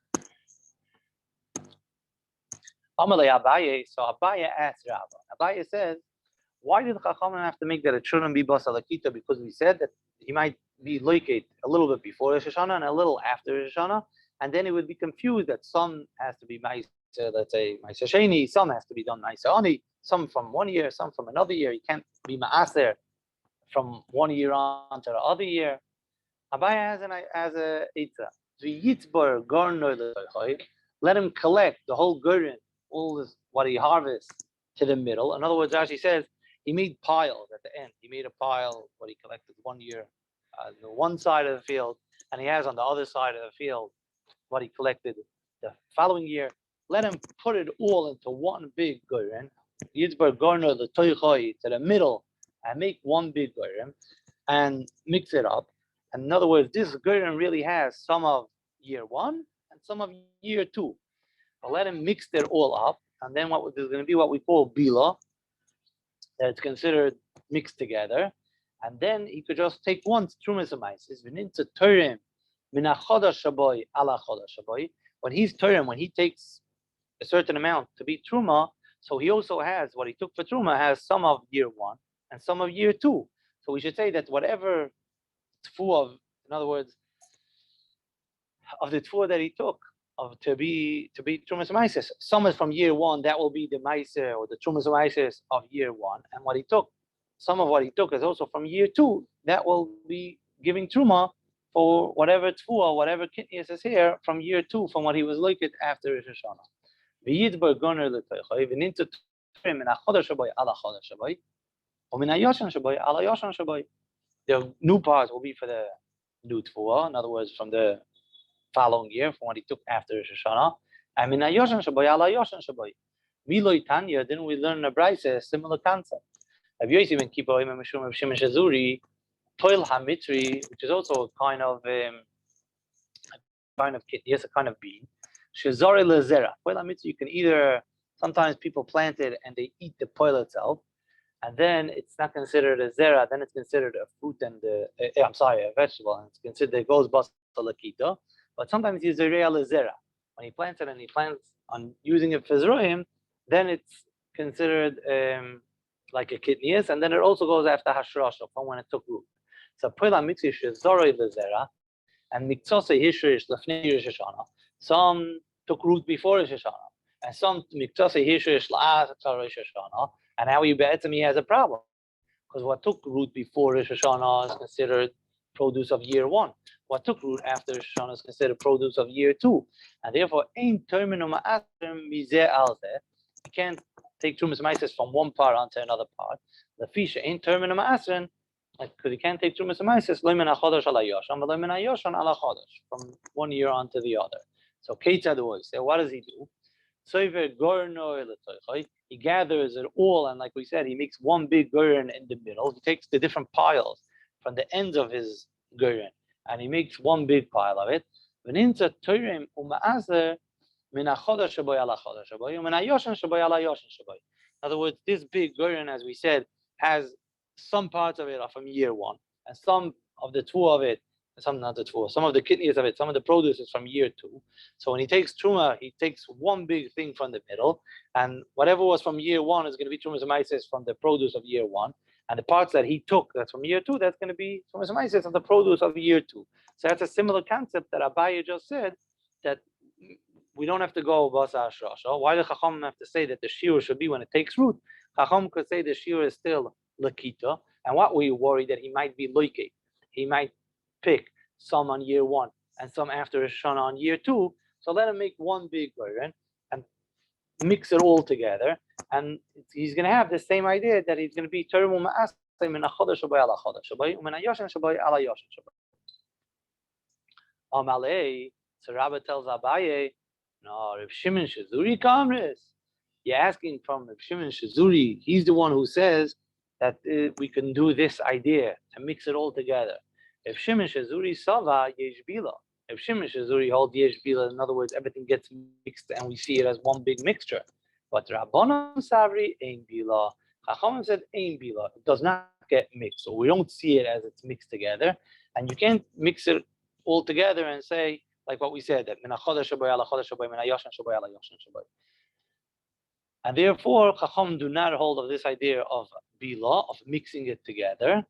S1: Amalei Abaye, so Abaye asked Rabba. Abaye says, why did Chachamim have to make that it shouldn't be Basa Lakita? Because we said that he might be located a little bit before Rosh Hashanah and a little after Rosh Hashanah, and then he would be confused that some has to be Ma'aser, let's say Ma'aser Sheni, some has to be done Ma'aser Ani, some from one year, some from another year. He can't be Ma'aser from one year on to the other year. Abaya has a itza. Let him collect the whole gurin, all this what he harvests to the middle. In other words, Rashi says he made piles at the end. He made a pile what he collected one year on the one side of the field, and he has on the other side of the field what he collected the following year. Let him put it all into one big gurin. Yitzbar garner the toichoi to the middle and make one big gurin and mix it up. And in other words, this gurin really has some of year one and some of year two. But let him mix it all up, and then what there's going to be what we call bila, that it's considered mixed together. And then he could just take one trumas amaisis, v'ninta turim min achodash shaboy ala chodash shaboy. When he's turim, when he takes a certain amount to be truma, so he also has what he took for truma has some of year one and some of year two. So we should say that whatever tfu of, in other words, of the tfu that he took of to be trumas maisis, some is from year one, that will be the maiser or the trumas maisis of year one, and what he took, some of what he took is also from year two, that will be giving truma for whatever tfu or whatever kitnius is here from year two, from what he was located after Rosh Hashanah. V'yidbar goner l'toichai v'ninta turim min achodash shaboy ala chodash shaboy or min hayoshan shaboy ala yoshan shaboy. The new parts will be for the new tfuah, in other words, from the following year, from what he took after Rosh Hashanah. And min hayoshan shaboy ala yoshan shaboy. Miloi Tanya, didn't we learn in the Brayse a similar concept? Have you even keep Oim Mishum of Shimon Shazuri, Toil Hamitri, which is also a kind of yes, a kind of bean. Shazori lezera. Toil Hamitri, you can either, sometimes people plant it and they eat the toil itself, and then it's not considered a zera, then it's considered a fruit and a vegetable, and it's considered, it goes basa lakita. But sometimes he's a real zera. When he plants it and he plants on using it for zroim, then it's considered like a kidneys, and then it also goes after hashrasha from when it took root. So poila mitzvah shezoroi lezera, and miktsose hishrish lefnei Rosh Hashanah. Some took root before Rosh Hashanah, and some miktsose hishrish la'as Rosh Hashanah. And now he has a problem, because what took root before Rosh Hashanah is considered produce of year one. What took root after Rosh Hashanah is considered produce of year two, and therefore ein terminum ma'asrim mizeh alzeh. You can't take trumas ma'ases from one part onto another part. The fish ain't terminum ma'asrin, because you can't take trumas ma'ases loimen achodash ala yoshan, but loimen ayoshan ala chodash, from one year onto the other. So Ketzad was say, what does he do? He gathers it all, and like we said, he makes one big gurin in the middle. He takes the different piles from the ends of his gurin, and he makes one big pile of it. In other words, this big gurin, as we said, has some parts of it are from year one, and some of the two of it, some not the two, some of the kidneys of it, some of the produce is from year two. So when he takes truma, he takes one big thing from the middle, and whatever was from year one is going to be trumas maises from the produce of year one, and the parts that he took that's from year two, that's going to be trumas maises of the produce of year two. So that's a similar concept that Abaye just said, that we don't have to go basa hashrasha. Why do Chacham have to say that the shiur should be when it takes root? Chacham could say the shiur is still lakita, and what we worry that he might be loike. He might pick some on year one and some after Rosh Hashanah on year two. So let him make one big gurin, and mix it all together, and he's going to have the same idea that he's going to be Termu Ma'aseh min HaChodesh Shabbai ala Chodesh Shabbai, u'min HaYoshen Shabbai ala Yoshen Shabbai. Amalei, so Rabbi tells Abaye, no, Reb Shimon Shazuri Kamris. You're asking from Reb Shimon Shazuri. He's the one who says that we can do this idea to mix it all together. Reb Shimon Shazuri Sava Yesh Bila. Reb Shimon Shazuri holds Yesh Bila. In other words, everything gets mixed and we see it as one big mixture. But Rabbanon Savri Ein Bila. Chachamim said Ein Bila. It does not get mixed, so we don't see it as it's mixed together, and you can't mix it all together and say, like what we said, that min HaChodesh Shabbai ala Chodesh Shabbai, min HaYoshen Shabbai ala Yoshen Shabbai. And therefore, Chacham do not hold of this idea of Bila, of mixing it together.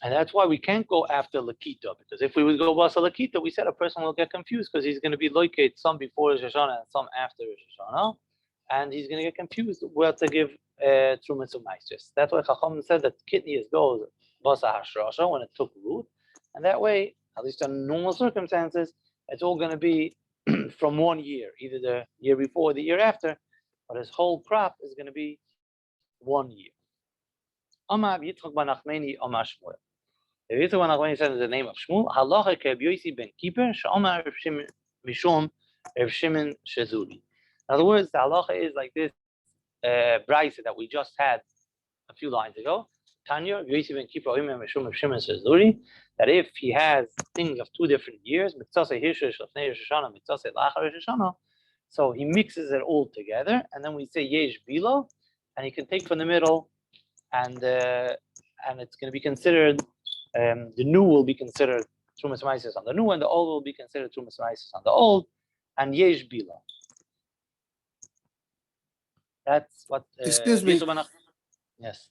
S1: And that's why we can't go after Lakita, because if we would go Basa Lakita, we said a person will get confused because he's going to be located some before Rosh Hashanah and some after Rosh Hashanah, and he's going to get confused where to give Trumas U'Maisjes. That's why Chacham said that Kitnius goes Basa Hashrasha when it took root, and that way, at least under normal circumstances, it's all going to be from 1 year, either the year before or the year after, but his whole crop is going to be 1 year. Amar Yitzchak ben Nachmani Amar Shmuel. Yitzchak ben Nachmani said the name of Shmuel. Halacha ke Yosi ben Kippur she'amar Reb Shimon mishum Reb Shimon Shazuri. In other words, the halacha is like this brayse that we just had a few lines ago. Tanya Yosi ben Kippur mishum Reb Shimon Shazuri. That if he has things of 2 different years, mitzaseh Hirshus lefnei Rosh Hashanah, mitzaseh lachar Rosh Hashanah, so he mixes it all together, and then we say yesh bilo, and he can take from the middle, and it's going to be considered. The new will be considered Trumas Maisis on the new, and the old will be considered Trumas Maisis on the old, and yesh bilo. That's what.
S2: Excuse me.
S1: Yes.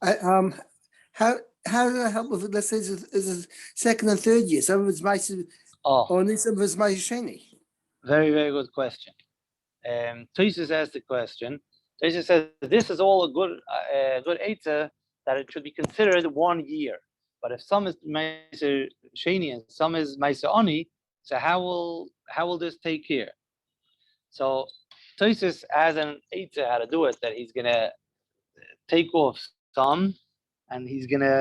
S2: How do I help with it? Let's say it's a second and third year. Some of it's Maisis, only some of it's Maisis Sheni.
S1: Very, very good question. Tosis asked the question. Tosis says this is all a good eitzah that it should be considered 1 year. But if some is Meiser Sheni and some is Meiser Ani, so how will this take here? So Tosis has an eitzah how to do it, that he's gonna take off some, and he takes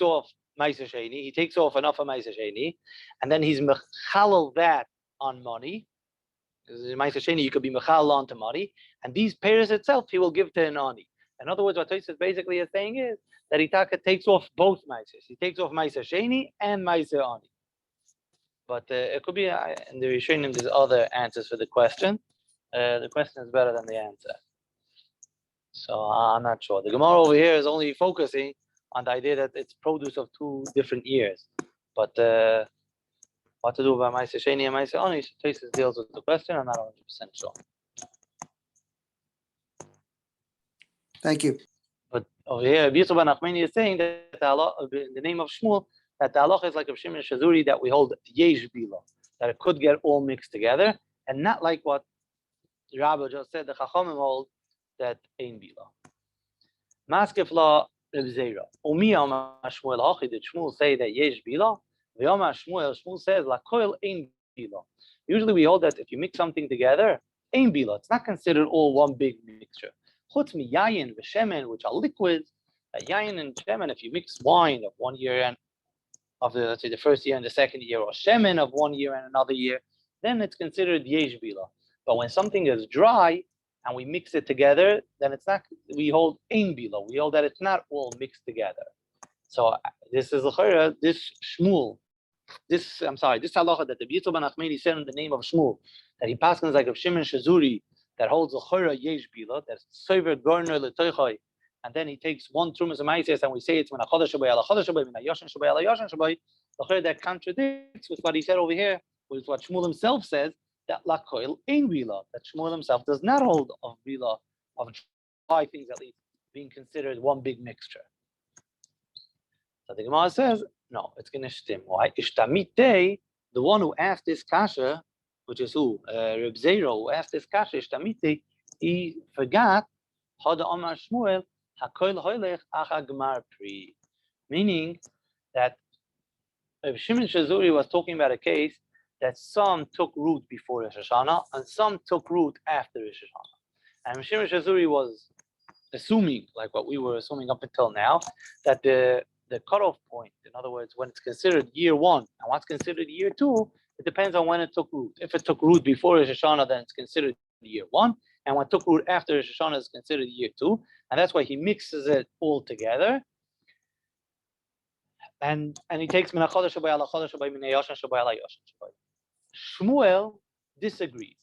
S1: off Meiser Sheni, he takes off enough of Meiser Sheni, and then he's mechalal that on money. Because in Meiser Sheni you could be mechalal onto money, and these pairs itself he will give to an ani. In other words, what Tosis basically is saying is that Itaka takes off both Meisers. He takes off Meiser Sheni and Meiser Ani. But it could be in the Rishonim there's other answers for the question. The question is better than the answer. So I'm not sure. The Gemara over here is only focusing on the idea that it's produce of 2 different years. But what to do about Meiser Sheni and Meiser Ani, so Tosis deals with the question. I'm not 100% sure.
S2: Thank you.
S1: But over here, Yitzchak ben Nachmani is saying that the name of Shmuel, that the halacha is like of Shimon Shazuri, that we hold yesh bilo, that it could get all mixed together, and not like what Rabbi just said, the Chachamim hold that ein bilo. Maskef la Reb Zera. Umi Amar Shmuel Hachi, did Shmuel say that yesh bilo? V'Amar Shmuel says la koil ein bilo. Usually we hold that if you mix something together, ein bilo. It's not considered all one big mixture. Chutz mi yayin v'shemen, which are liquids. Yayin and shemen, if you mix wine of 1 year and of the, let's say, the first year and the second year, or shemen of 1 year and another year, then it's considered yesh bila. But when something is dry and we mix it together, then it's not. We hold ein bila. We hold that it's not all mixed together. So this is this Shmuel. This halacha that the Yitzchak ben Nachmani said in the name of Shmuel, that he passes like of Shimon Shazuri, that holds a chora yesh bila, that's sover garner letoichai, and then he takes 1 trumas ma'ases, and we say it's min HaChodesh Shabbai ala Chodesh Shabbai, min HaYoshen Shabbai ala Yoshen Shabbai. The chora that contradicts with what he said over here, with what Shmuel himself says, that lakoil ein bila, that Shmuel himself does not hold of bila, of dry things at least, being considered one big mixture. So the Gemara says, no, it's going to stem. Why? Ishtamite, the one who asked this kasha, which is who? Reb Zera, who asked this kasha, Ishtamite, he forgot Hada Amar Shmuel, Hakoil Hoylech Acha Gemar Pri. Meaning that Shimon Shazuri was talking about a case that some took root before Rosh Hashanah and some took root after Rosh Hashanah. And Shimon Shazuri was assuming, like what we were assuming up until now, that the cutoff point, in other words, when it's considered year one and what's considered year two, it depends on when it took root. If it took root before Rosh Hashanah, then it's considered year one, and when it took root after Rosh Hashanah is considered year two, and that's why he mixes it all together. And he takes min hachodesh shabai ala chodesh shabai min hayoshan shabai ala yoshan shabai. Shmuel disagrees.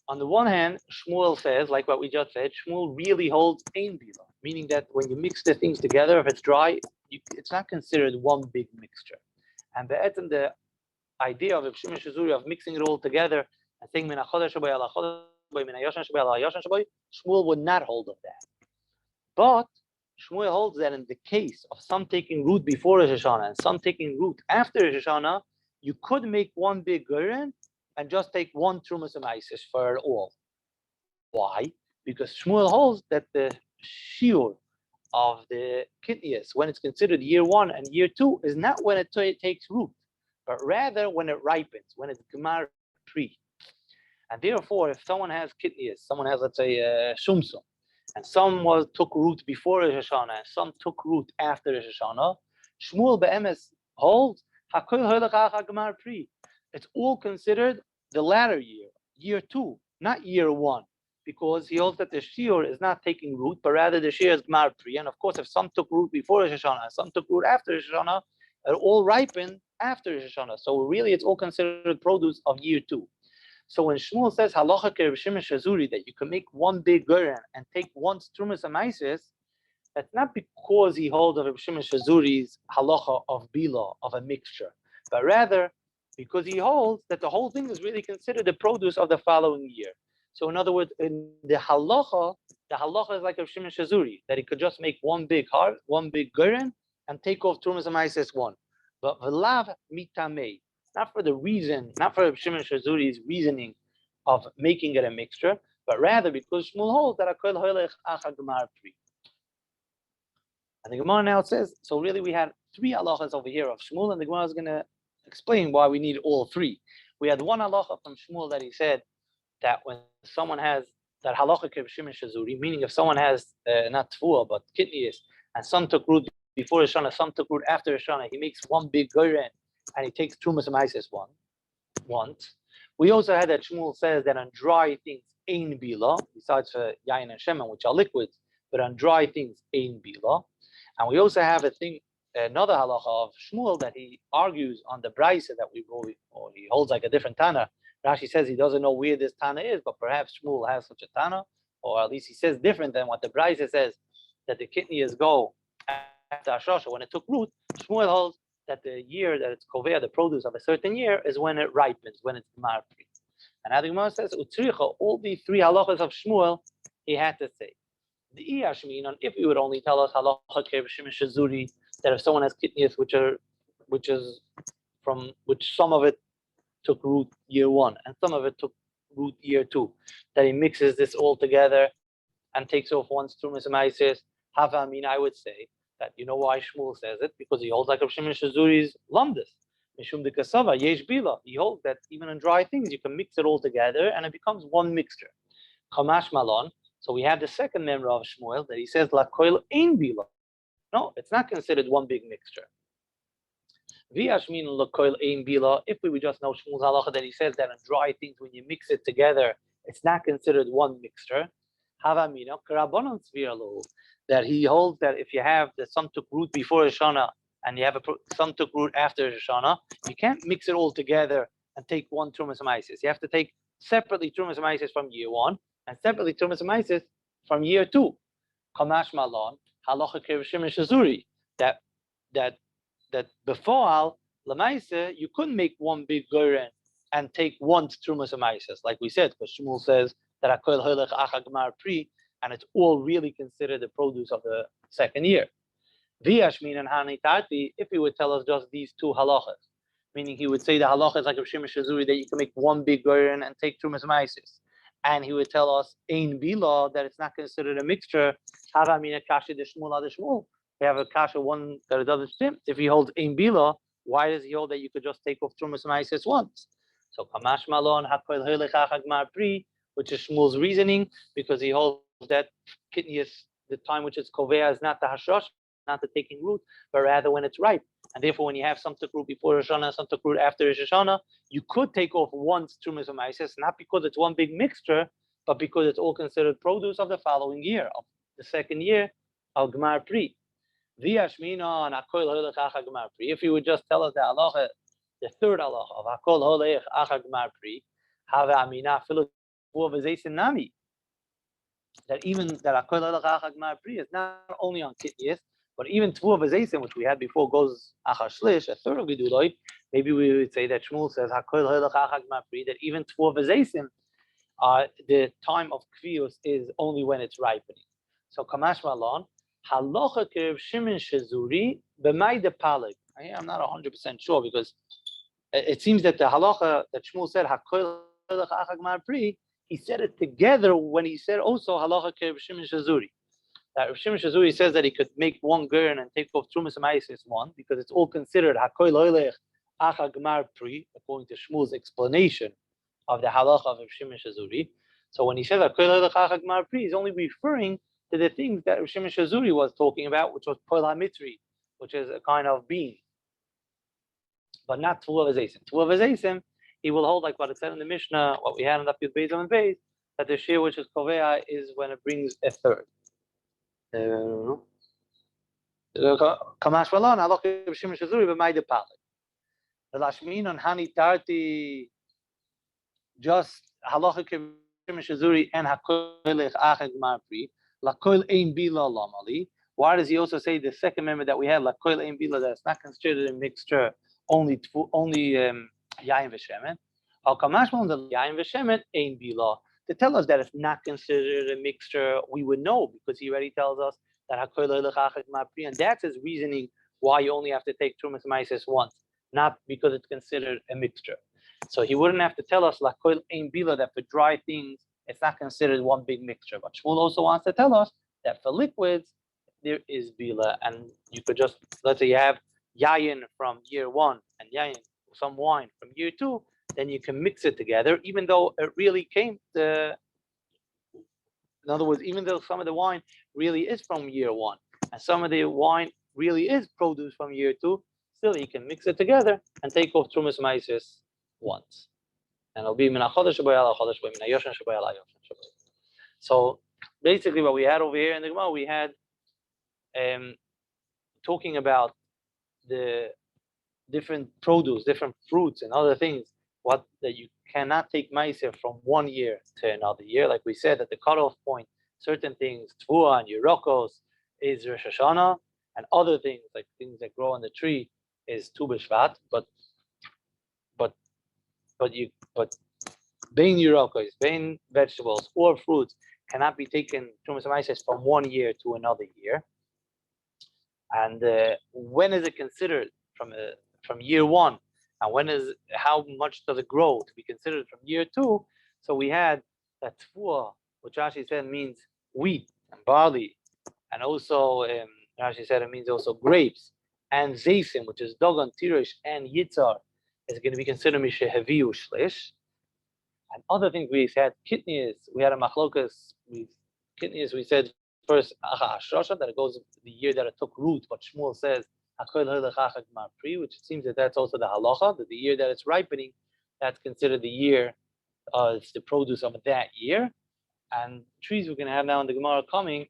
S1: On the one hand, Shmuel says, like what we just said, Shmuel really holds ein bila, meaning that when you mix the things together, if it's dry, it's not considered one big mixture. And the idea of Shimon Shazuri of mixing it all together and saying min hachodesh shabai ala chodesh shabai min hayoshan shabai ala yoshan shabai, Shmuel would not hold of that. But Shmuel holds that in the case of some taking root before Rosh Hashanah and some taking root after Rosh Hashanah, you could make one big guren and just take one Trumas Amaisis for it all. Why? Because Shmuel holds that the shiur of the kidneys, when it's considered year one and year two, is not when it takes root, but rather when it ripens, when it's gemar tree. And therefore, if someone has kidneys, someone has, let's say, shumsum, and some took root before Rosh Hashanah, and some took root after Rosh Hashanah, Shmuel be'emes holds it's all considered the latter year, year two, not year one, because he holds that the shiur is not taking root, but rather the shiur is gmar pri. And of course, if some took root before Rosh Hashanah, and some took root after Rosh Hashanah, it all ripened after Rosh Hashanah. So really, it's all considered produce of year two. So when Shmuel says halacha ke Reb Shimon Shazuri that you can make one big guren and take one trumas amaisis, that's not because he holds of Reb Shimon Shazuri's halacha of bila, of a mixture, but rather because he holds that the whole thing is really considered the produce of the following year. So in other words, in the halacha is like Reb Shimon Shazuri, that he could just make one big guren and take off trumas amaisis one. But v'lav mitamei, not for the reason, not for Shimon Shazuri's reasoning of making it a mixture, but rather because Shmuel holds that akol hoilech acha gemar pri. And the Gemara now says, so really we had three halachas over here of Shmuel, and the Gemara is going to explain why we need all three. We had one halacha from Shmuel that he said that when someone has that halacha of Shimon Shazuri, meaning if someone has not tfuah but kidneys, and some took root before Hashanah, some took root after Hashanah, he makes one big goren and he takes trumas amaisis once. We also had that Shmuel says that on dry things ein bila, besides for yain and shemen, which are liquids, but on dry things ein bila. And we also have another halacha of Shmuel that he argues on the brayse that we go, or he holds like a different Tana. Rashi says he doesn't know where this Tana is, but perhaps Shmuel has such a Tana, or at least he says different than what the brayse says, that the kidneys go after Ashosha when it took root. Shmuel holds that the year that it's kovea, the produce of a certain year, is when it ripens, when it's gemar pri. And the Gemara says, utzricha, all these three halachas of Shmuel, he had to say. The iyashminon, if he would only tell us halacha kev Shimon Shazuri, that if someone has kidneys which some of it took root year one and some of it took root year two, that he mixes this all together and takes off one trumas amaisis. Hava, I would say that you know why Shmuel says it, because he holds like Reb Shimon Shazuri's lamdas. Mishum de kasava yesh bila. He holds that even in dry things you can mix it all together and it becomes one mixture. Chamash malon. So we have the second member of Shmuel that he says la koil ein bila. No, it's not considered one big mixture. V'yashmin la koil ein bila. If we would just know Shmuel's halacha that he says that in dry things when you mix it together it's not considered one mixture. Havamina karabonon sviralu. That he holds that if you have the some took root before Hashanah and you have some took root after Hashanah, you can't mix it all together and take one trumas amaisis. You have to take separately trumas amaisis from year one and separately trumas amaisis from year two. Kamash malon halacha kev Shimon Shazuri. That before lamaisa you couldn't make one big goren and take one trumas amaisis, like we said, because Shmuel says that akol hoilech acha gemar pri, and it's all really considered the produce of the second year. V'yashmin and hanitati, if he would tell us just these two halachas, meaning he would say the halachas like Reb Shimon Shazuri that you can make one big goren and take trumas amaisis, and he would tell us ein bila that it's not considered a mixture. Hava mina kashi de Shmuel ad Shmuel. We have a kasha one that it doesn't fit. If he holds ein bila, why does he hold that you could just take off trumas amaisis once? So Kamash Malon Hakoil Hilech Achag Gmar Pri, which is Shmuel's reasoning, because he holds that Kitnius, the time which is Kovea, is not the Hashosh, not the taking root, but rather when it's ripe. And therefore, when you have some root before Rosh Hashanah, some root after Rosh Hashanah, you could take off once Trumas Maisis, not because it's one big mixture, but because it's all considered produce of the following year, of the second year of Gmar Pri. If you would just tell us the halacha, the third halacha of Hakol Holech Achag Gmar Pri, have Amina Filu Nami. That even that Hakol Holech Achag Gmar Pri is not only on Kitnius, but even Tvua V'Zeisim, which we had before, goes Achar Shlish, a third of Geduloi. Maybe we would say that Shmuel says Hakol Holech Achag Gmar Pri, that even Tvua V'Zeisim, the time of Kvius is only when it's ripening. So Kamash Malon, Halacha Kerev Shimon Shezuri b'may de Palig. I'm not 100% sure because it seems that the halacha that Shmuel said Hakol Holech Achag Gmar Pri, he said it together when he said also Halacha Kerev Shimon Shezuri. That Rav Shimon Shezuri says that he could make one gurn and take off Trumas Maisis one because it's all considered Hakol Holech Achag Gmar Pri, according to Shmuel's explanation of the halacha of Rav Shimon Shezuri. So when he says Hakol Holech Achag Gmar Pri, he's only referring to the things that Rav Shimon Shezuri was talking about, which was Poil HaMitri, which is a kind of bean, but not Tvua V'Zeisim. Tvua V'Zeisim, he will hold like what it said in the Mishnah, what we had in the Yud Beis and Beis, that the shear which is Kovea is when it brings a third. Kamash Malon, Halacha Rav Shimon Shezuri b'may de Palig. The Lashmin on Hani Tarti, just Halacha Rav Shimon Shezuri and Hakol Holech Achag Gmar Pri. Lakoil ein bila lamali. Why does he also say the second member that we had lakoil ein bila, that's not considered a mixture, only yayin v'shemen? Al kamash malon the yayin v'shemen ein bila. To tell us that it's not considered a mixture, we would know because he already tells us that hakoil holech achag gmar pri, and that's his reasoning why you only have to take trumas maisis once, not because it's considered a mixture. So he wouldn't have to tell us lakoil ein bila that for dry things it's not considered one big mixture. But Shmuel also wants to tell us that for liquids, there is bila. And you could just, let's say you have yayin from year one and yayin, some wine from year two, then you can mix it together, even though it really came to, in other words, even though some of the wine really is from year one, and some of the wine really is produce from year two, still you can mix it together and take off Trumas Maisis once. And it'll be min ha-chodesh shabayala chodesh min ha-yoshen shabayala yoshen shabayala. So basically, what we had over here in the Gemara, we had talking about the different produce, different fruits, and other things. What that you cannot take ma'aser from one year to another year, like we said at the cutoff point. Certain things, tvua and yerokos, is Rosh Hashanah, and other things like things that grow on the tree is Tu B'Shvat. But bein yerokos, bein vegetables or fruits cannot be taken Trumas Maisis from one year to another year. And when is it considered from year one? And how much does it grow to be considered from year two? So we had that tfua, which Rashi said means wheat and barley, and also Rashi said it means also grapes, and zeisim, which is dogon, tirish, and yitzar, is going to be considered mishehaviu shlish. And other things we said, kitnias, we had a machlokas, kitnias, we said first, that it goes the year that it took root, but Shmuel says, which it seems that that's also the halacha, that the year that it's ripening, that's considered the year, it's the produce of that year. And trees we're going to have now in the Gemara coming,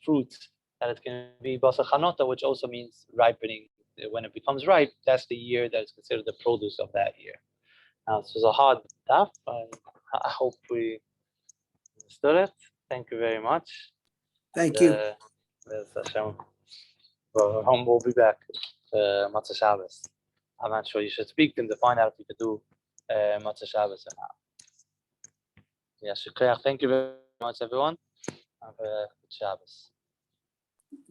S1: fruits, that it's going to be basa chanota, which also means ripening. When it becomes ripe, that's the year that is considered the produce of that year. Now, this was a hard daf, and I hope we understood it. Thank you very much.
S2: Thank you.
S1: We'll be back Matzah Shabbos. I'm not sure. You should speak to him to find out if you could do Matzah Shabbos or not. Yes, thank you very much, everyone. Have a good Shabbos.